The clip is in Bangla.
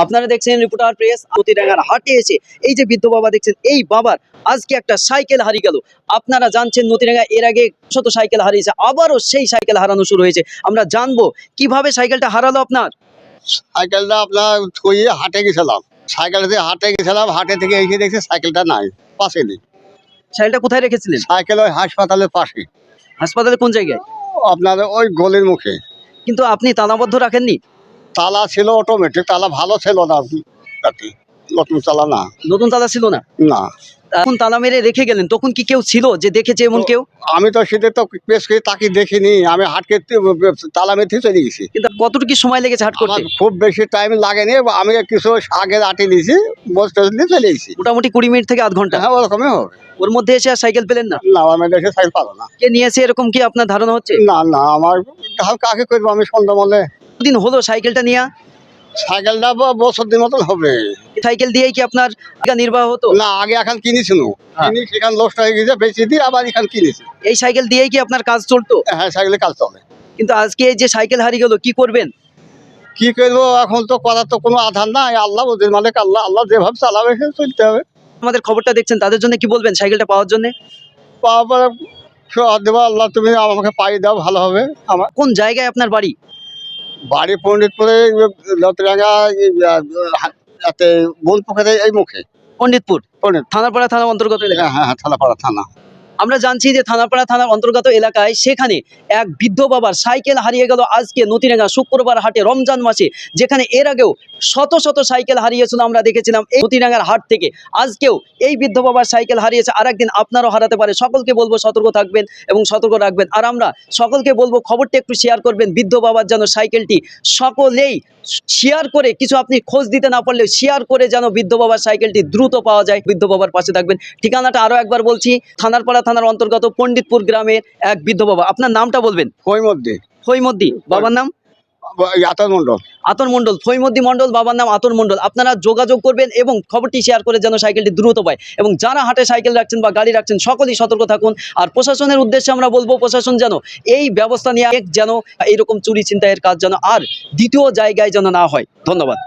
আপনারা দেখছেন রিপোর্টার প্রেস। নতিডাঙ্গার হাটে এসে এই যে বৃদ্ধ বাবা দেখছেন, এই বাবার আজকে একটা সাইকেল হারিয়ে গেল। আপনারা জানছেন নতিডাঙ্গা এর আগে শত সাইকেল হারিয়েছে, আবারও সেই সাইকেল হারানো শুরু হয়েছে। আমরা জানবো কিভাবে সাইকেলটা হারালো আপনার। সাইকেলটা আপনার হাটে গেছিলাম, হাটে থেকে এসে দেখছি সাইকেলটা নাই, পাশে নেই। সাইকেলটা কোথায় রেখেছিলেন? সাইকেল ওই হাসপাতালের পাশে, হাসপাতালে কোন জায়গায়? আপনার ওই গলির মুখে। কিন্তু আপনি তালাবদ্ধ রাখেননি? তালা ছিল অটোমেটিক, তালা ভালো ছিল না আর কি, নতুন তালা না। নতুন তালা ছিল না? না, এখন তালা মেরে রেখে গেলেন, তখন কি কেউ ছিল যে দেখেছে এমন কেউ? আমি তো সেটা তো পেশ করে তাকে দেখিনি, আমি হাটকে তালা মেরে চলে গেছি। কিন্তু কতটুকু সময় লেগেছে হাট করতে? আমার খুব বেশি টাইম লাগেনি, আমি কিছু আগে আটে দিয়েছি, বসতে চলে গেছি। মোটামুটি 20 মিনিট থেকে আধ ঘন্টা। হ্যাঁ, ওরকমই হবে। ওর মধ্যে এসে আর সাইকেল পেলেন না? না, আমি দেশে সাইকেল পাবো না। কে নিয়েছে এরকম কি আপনার ধারণা হচ্ছে? না না, আমার কাকে করবো আমি সন্ধ্যা মলে। দিন হলো সাইকেলটা নিয়ে? সাইকেলটা বছর দিন মতন হবে। সাইকেল দিয়েই কি আপনার জীবিকা নির্বাহ হতো? না, আগে এখন কিনেছিল, কিনি সেখানে নষ্ট হয়ে গেছে, বেশি দিয়ে আবার এখানে কিনেছি। এই সাইকেল দিয়েই কি আপনার কাজ চলতো? হ্যাঁ, সাইকেলে কাজ চলে। কিন্তু আজকে এই যে সাইকেল হারিয়ে গেল, কি করবেন? কি করবো এখন, তো করার তো কোনো আধার নাই। আল্লাহ ওদের মালিক, আল্লাহ আল্লাহ যেভাবে চালাবে সে চলতে হবে। আমাদের খবরটা দেখছেন, তাদের জন্য কি বলবেন সাইকেলটা পাওয়ার জন্য? পাওয়ার পরে দেবো, আল্লাহ তুমি আমাকে পাই দাও, ভালো হবে। আমার কোন জায়গায় আপনার বাড়ি? বাড়ি পণ্ডিতপুরে, লতরাঙ্গা, বোলপুকুরে এই মুখে। পণ্ডিতপুর পণ্ডিত, থানাপাড়া থানার অন্তর্গত এলাকা। হ্যাঁ হ্যাঁ, থানাপাড়া থানা। আমরা জানছি যে থানাপাড়া থানার অন্তর্গত এলাকায় সেখানে এক বৃদ্ধ বাবার সাইকেল হারিয়ে গেল আজকে নতিডাঙ্গা শুক্রবার হাটে, রমজান মাসে, যেখানে এর আগেও শত শত সাইকেল হারিয়েছিল আমরা দেখেছিলাম এই নতিডাঙ্গার হাট থেকে। আজকেও এই বৃদ্ধ বাবার সাইকেল হারিয়েছে, আর একদিন আপনারও হারাতে পারে। সকলকে বলবো সতর্ক থাকবেন এবং সতর্ক রাখবেন। আর আমরা সকলকে বলবো খবরটা একটু শেয়ার করবেন, বৃদ্ধ বাবার যেন সাইকেলটি সকলেই শেয়ার করে, কিছু আপনি খোঁজ দিতে না পারলেও শেয়ার করে যেন বৃদ্ধ বাবার সাইকেলটি দ্রুত পাওয়া যায়। বৃদ্ধ বাবার পাশে থাকবেন। ঠিকানাটা আরো একবার বলছি, থানারপাড়া থানার অন্তর্গত পণ্ডিতপুর গ্রামের এক বৃদ্ধ বাবা। আপনার নামটা বলবেন? ফইমদ্দি। ফইমদ্দি, বাবার নাম? আতর মন্ডল। আতর মন্ডল। ফইমদ্দি মন্ডল, বাবার নাম আতর মন্ডল। আপনারা যোগাযোগ করবেন এবং খবরটি শেয়ার করে যেন সাইকেলটি দ্রুত পায়। এবং যারা হাটে সাইকেল রাখছেন বা গাড়ি রাখছেন সকলেই সতর্ক থাকুন। আর প্রশাসনের উদ্দেশ্যে আমরা বলবো, প্রশাসন যেন এই ব্যবস্থা নিয়ে যেন এইরকম চুরি ছিনতাইয়ের কাজ যেন আর দ্বিতীয় জায়গায় যেন না হয়। ধন্যবাদ।